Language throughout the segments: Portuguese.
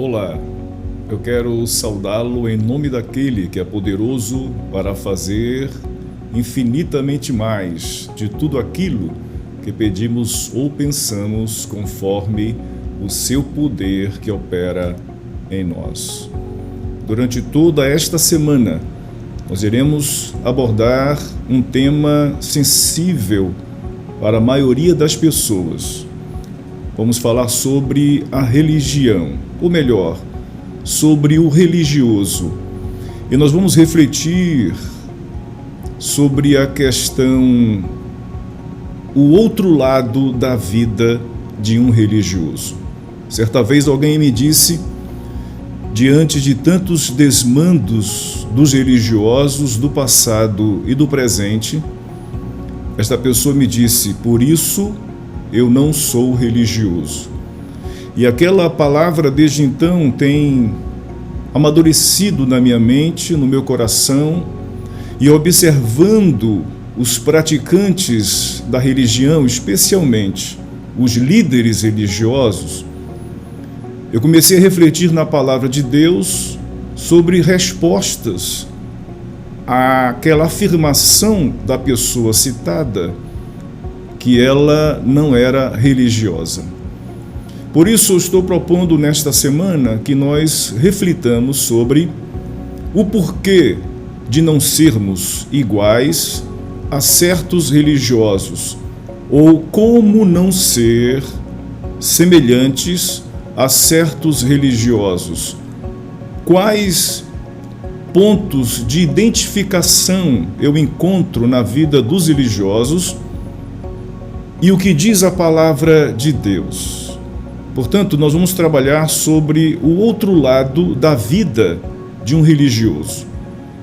Olá, eu quero saudá-lo em nome daquele que é poderoso para fazer infinitamente mais de tudo aquilo que pedimos ou pensamos, conforme o seu poder que opera em nós. Durante toda esta semana, nós iremos abordar um tema sensível para a maioria das pessoas. Vamos falar sobre a religião, ou melhor, sobre o religioso. E nós vamos refletir sobre a questão, o outro lado da vida de um religioso. Certa vez alguém me disse, diante de tantos desmandos dos religiosos do passado e do presente, esta pessoa me disse: por isso eu não sou religioso. E aquela palavra desde então tem amadurecido na minha mente, no meu coração, e observando os praticantes da religião, especialmente os líderes religiosos, eu comecei a refletir na palavra de Deus sobre respostas àquela afirmação da pessoa citada, que ela não era religiosa. Por isso eu estou propondo nesta semana que nós reflitamos sobre o porquê de não sermos iguais a certos religiosos, ou como não ser semelhantes a certos religiosos. Quais pontos de identificação eu encontro na vida dos religiosos e o que diz a palavra de Deus. Portanto, nós vamos trabalhar sobre o outro lado da vida de um religioso.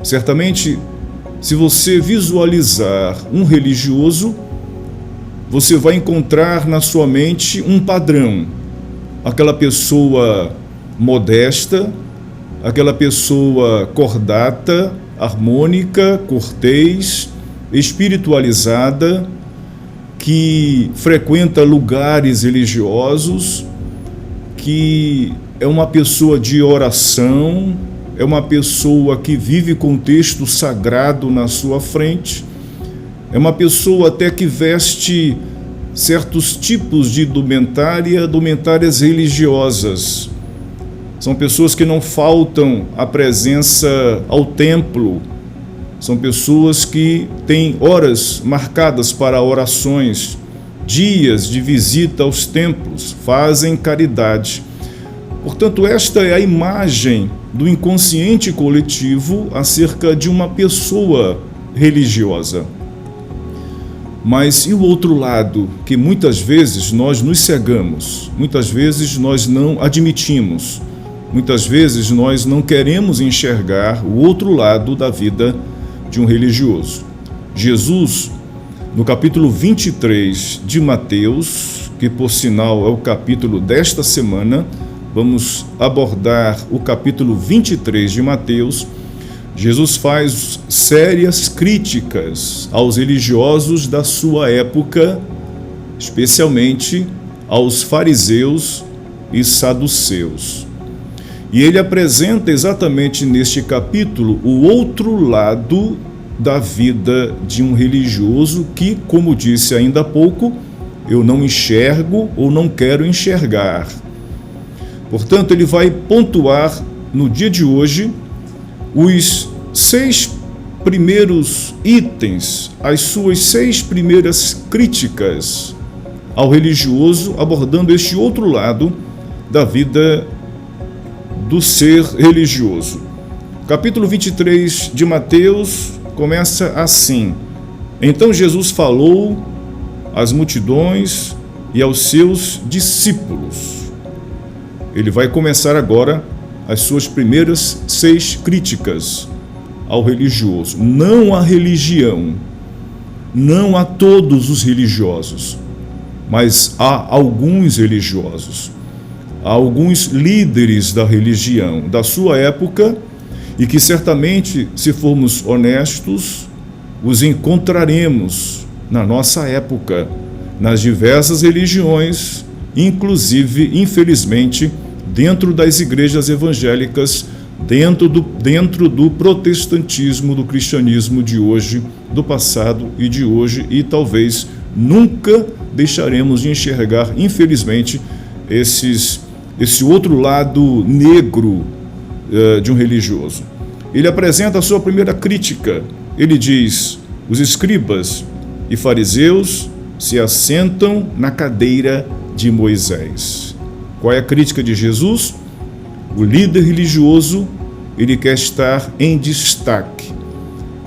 Certamente, se você visualizar um religioso, você vai encontrar na sua mente um padrão. Aquela pessoa modesta, aquela pessoa cordata, harmônica, cortês, espiritualizada, que frequenta lugares religiosos, que é uma pessoa de oração, é uma pessoa que vive com o texto sagrado na sua frente, é uma pessoa até que veste certos tipos de indumentárias religiosas. São pessoas que não faltam à presença ao templo. São pessoas que têm horas marcadas para orações, dias de visita aos templos, fazem caridade. Portanto, esta é a imagem do inconsciente coletivo acerca de uma pessoa religiosa. Mas e o outro lado, que muitas vezes nós nos cegamos, muitas vezes nós não admitimos, muitas vezes nós não queremos enxergar o outro lado da vida de um religioso. Jesus, no capítulo 23 de Mateus, que por sinal é o capítulo desta semana, vamos abordar o capítulo 23 de Mateus. Jesus faz sérias críticas aos religiosos da sua época, especialmente aos fariseus e saduceus. E ele apresenta exatamente neste capítulo o outro lado da vida de um religioso que, como disse ainda há pouco, eu não enxergo ou não quero enxergar. Portanto, ele vai pontuar no dia de hoje os 6 primeiros itens, as suas 6 primeiras críticas ao religioso, abordando este outro lado da vida do ser religioso. Capítulo 23 de Mateus começa assim: então Jesus falou às multidões e aos seus discípulos. Ele vai começar agora as suas primeiras 6 críticas ao religioso. Não à religião, não a todos os religiosos, mas a alguns religiosos, a alguns líderes da religião da sua época, e que certamente, se formos honestos, os encontraremos na nossa época, nas diversas religiões, inclusive, infelizmente, dentro das igrejas evangélicas, dentro do protestantismo, do cristianismo de hoje, do passado e de hoje, e talvez nunca deixaremos de enxergar, infelizmente, esse outro lado negro de um religioso. Ele apresenta a sua primeira crítica. Ele diz: os escribas e fariseus se assentam na cadeira de Moisés. Qual é a crítica de Jesus? O líder religioso, ele quer estar em destaque.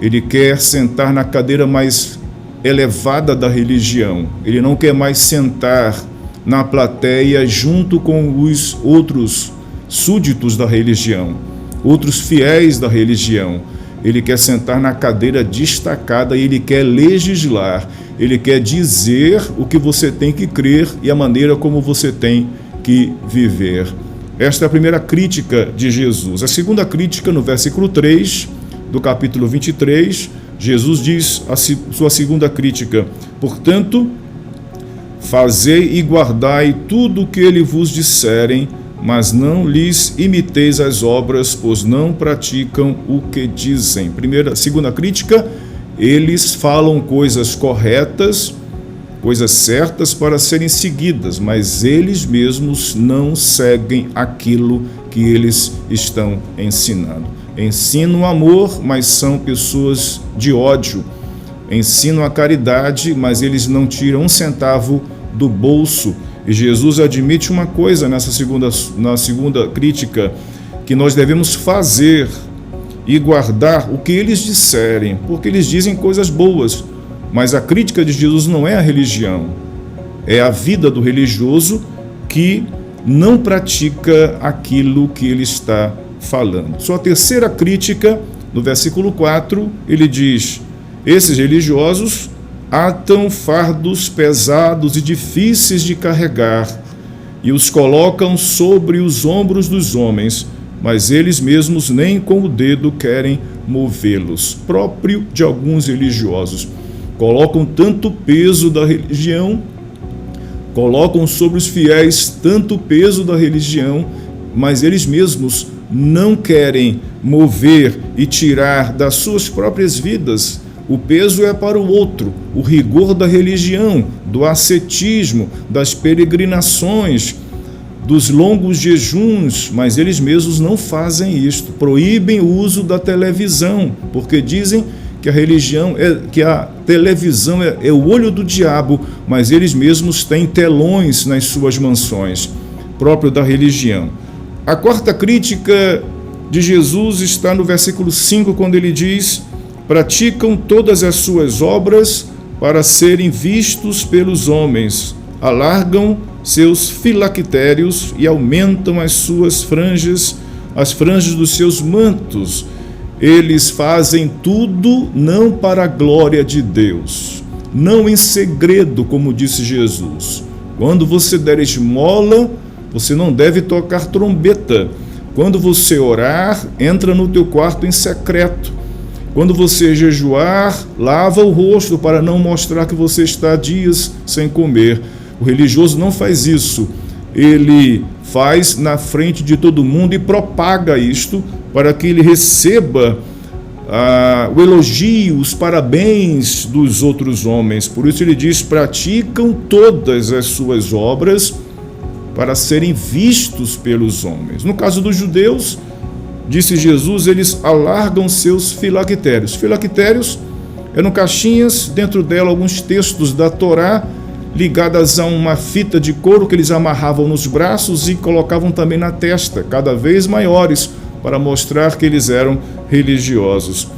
Ele quer sentar na cadeira mais elevada da religião. Ele não quer mais sentar na plateia junto com os outros súditos da religião, outros fiéis da religião. Ele quer sentar na cadeira destacada e ele quer legislar. Ele quer dizer o que você tem que crer e a maneira como você tem que viver. Esta é a primeira crítica de Jesus. A segunda crítica, no versículo 3 do capítulo 23, Jesus diz a sua segunda crítica: portanto, fazei e guardai tudo o que ele vos disserem, mas não lhes imiteis as obras, pois não praticam o que dizem. Segunda crítica, eles falam coisas corretas, coisas certas para serem seguidas, mas eles mesmos não seguem aquilo que eles estão ensinando. Ensinam o amor, mas são pessoas de ódio. Ensinam a caridade, mas eles não tiram um centavo do bolso. E Jesus admite uma coisa na segunda crítica, que nós devemos fazer e guardar o que eles disserem, porque eles dizem coisas boas. Mas a crítica de Jesus não é a religião, é a vida do religioso que não pratica aquilo que ele está falando. Sua terceira crítica, no versículo 4, ele diz: esses religiosos atam fardos pesados e difíceis de carregar e os colocam sobre os ombros dos homens, mas eles mesmos nem com o dedo querem movê-los. Próprio de alguns religiosos. Colocam tanto peso da religião, colocam sobre os fiéis tanto peso da religião, mas eles mesmos não querem mover e tirar das suas próprias vidas. O peso é para o outro, o rigor da religião, do ascetismo, das peregrinações, dos longos jejuns, mas eles mesmos não fazem isto. Proíbem o uso da televisão, porque dizem que a televisão é o olho do diabo, mas eles mesmos têm telões nas suas mansões, próprio da religião. A quarta crítica de Jesus está no versículo 5, quando ele diz: praticam todas as suas obras para serem vistos pelos homens, alargam seus filactérios e aumentam as suas franjas, as franjas dos seus mantos. Eles fazem tudo não para a glória de Deus, não em segredo, como disse Jesus. Quando você der esmola, você não deve tocar trombeta. Quando você orar, entra no teu quarto em secreto. Quando você jejuar, lava o rosto para não mostrar que você está dias sem comer. O religioso não faz isso. Ele faz na frente de todo mundo e propaga isto para que ele receba o elogio, os parabéns dos outros homens. Por isso ele diz: praticam todas as suas obras para serem vistos pelos homens. No caso dos judeus, disse Jesus, eles alargam seus filactérios. Filactérios eram caixinhas, dentro dela alguns textos da Torá, ligadas a uma fita de couro que eles amarravam nos braços e colocavam também na testa, cada vez maiores, para mostrar que eles eram religiosos.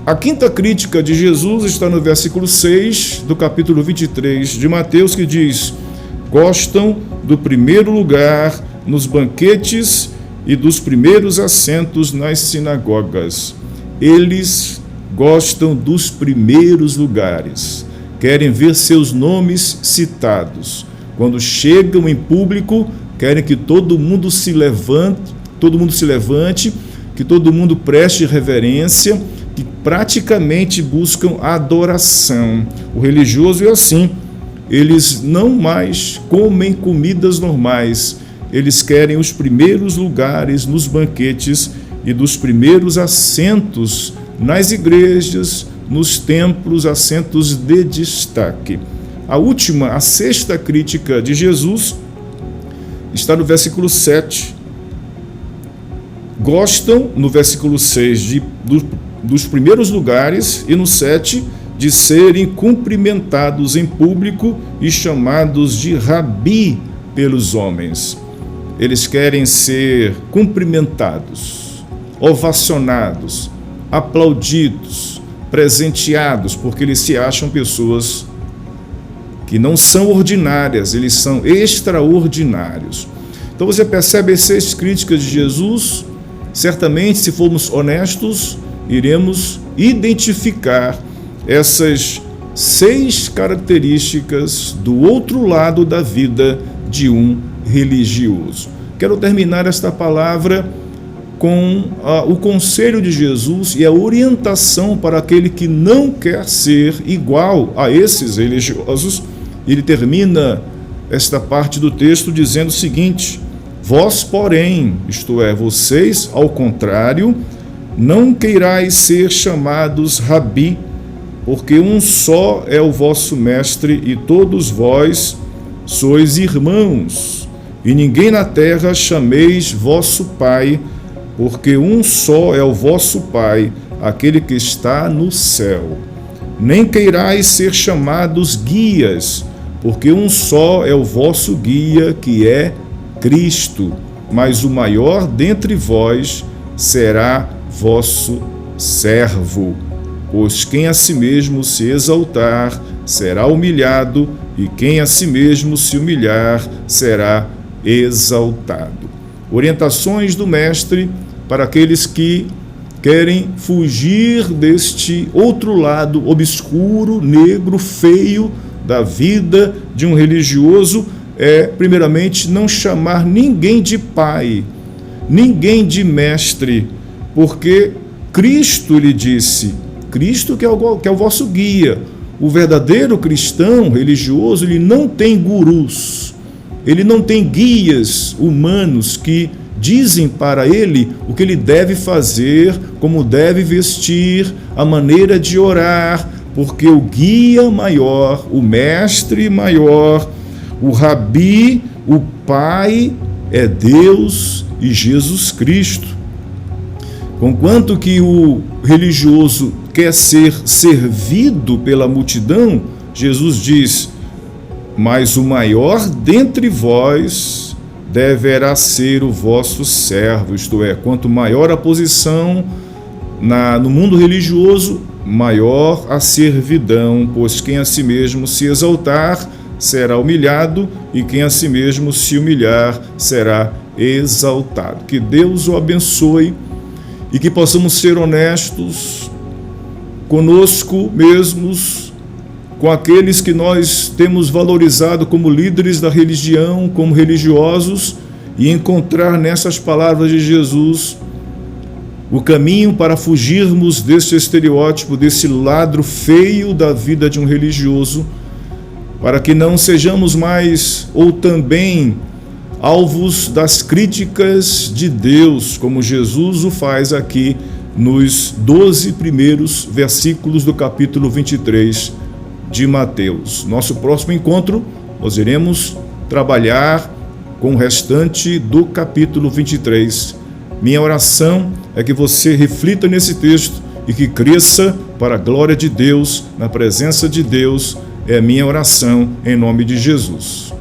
A quinta crítica de Jesus está no versículo 6 do capítulo 23 de Mateus, que diz: gostam do primeiro lugar nos banquetes e dos primeiros assentos nas sinagogas. Eles gostam dos primeiros lugares, querem ver seus nomes citados. Quando chegam em público, querem que todo mundo se levante, que todo mundo preste reverência, que praticamente buscam adoração. O religioso é assim. Eles não mais comem comidas normais, eles querem os primeiros lugares nos banquetes e dos primeiros assentos nas igrejas, nos templos, assentos de destaque. A sexta crítica de Jesus está no versículo 7. Gostam, no versículo 6, dos primeiros lugares, e no 7, de serem cumprimentados em público e chamados de rabi pelos homens. Eles querem ser cumprimentados, ovacionados, aplaudidos, presenteados, porque eles se acham pessoas que não são ordinárias, eles são extraordinários. Então você percebe as 6 críticas de Jesus. Certamente, se formos honestos, iremos identificar essas 6 características do outro lado da vida de um religioso. Quero terminar esta palavra com o conselho de Jesus e a orientação para aquele que não quer ser igual a esses religiosos. Ele termina esta parte do texto dizendo o seguinte: vós, porém, isto é, vocês, ao contrário, não queirais ser chamados rabi, porque um só é o vosso mestre e todos vós sois irmãos. E ninguém na terra chameis vosso pai, porque um só é o vosso pai, aquele que está no céu. Nem queirais ser chamados guias, porque um só é o vosso guia, que é Cristo. Mas o maior dentre vós será vosso servo. Pois quem a si mesmo se exaltar será humilhado, e quem a si mesmo se humilhar será exaltado. Orientações do Mestre para aqueles que querem fugir deste outro lado obscuro, negro, feio da vida de um religioso é, primeiramente, não chamar ninguém de pai, ninguém de mestre, porque Cristo lhe disse, Cristo que é o vosso guia. O verdadeiro cristão religioso, ele não tem gurus, ele não tem guias humanos que dizem para ele o que ele deve fazer, como deve vestir, a maneira de orar, porque o guia maior, o mestre maior, o rabi, o pai, é Deus e Jesus Cristo. Conquanto que o religioso quer ser servido pela multidão, Jesus diz, mas o maior dentre vós deverá ser o vosso servo, isto é, quanto maior a posição no mundo religioso, maior a servidão, pois quem a si mesmo se exaltar será humilhado, e quem a si mesmo se humilhar será exaltado. Que Deus o abençoe e que possamos ser honestos conosco mesmos, com aqueles que nós temos valorizado como líderes da religião, como religiosos, e encontrar nessas palavras de Jesus o caminho para fugirmos desse estereótipo, desse ladro feio da vida de um religioso, para que não sejamos mais ou também alvos das críticas de Deus, como Jesus o faz aqui nos 12 primeiros versículos do capítulo 23 de Mateus. Nosso próximo encontro, nós iremos trabalhar com o restante do capítulo 23. Minha oração é que você reflita nesse texto e que cresça para a glória de Deus, na presença de Deus. É a minha oração em nome de Jesus.